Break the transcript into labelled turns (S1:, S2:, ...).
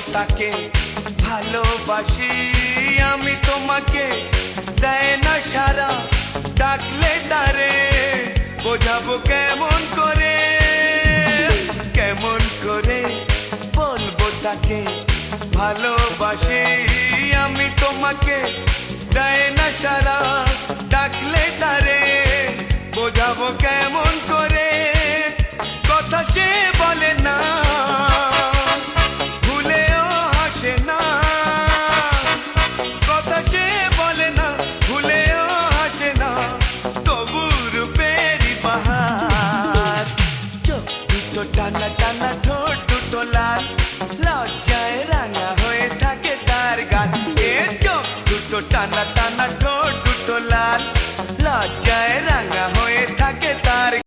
S1: তাকে ভালোবাসি আমি তোমাকে দেয় না সারা ডাকলে তারে বোঝাবো কেমন করে বলবো তাকে ভালোবাসি আমি তোমাকে দেয় না সারা ডাকলে তারে বোঝাবো কেমন করে কথা সে বলে না ভুলেও হাসে না কথা সে বলে না ভুলেও হাসে না তবু রূপেরই বাহার চোখ দুটো টানা টানা ঠোঁট দুটো লাল লজ্জায় রাঙা হয়ে থাকে তার গান এ চোখ দুটো টানা টানা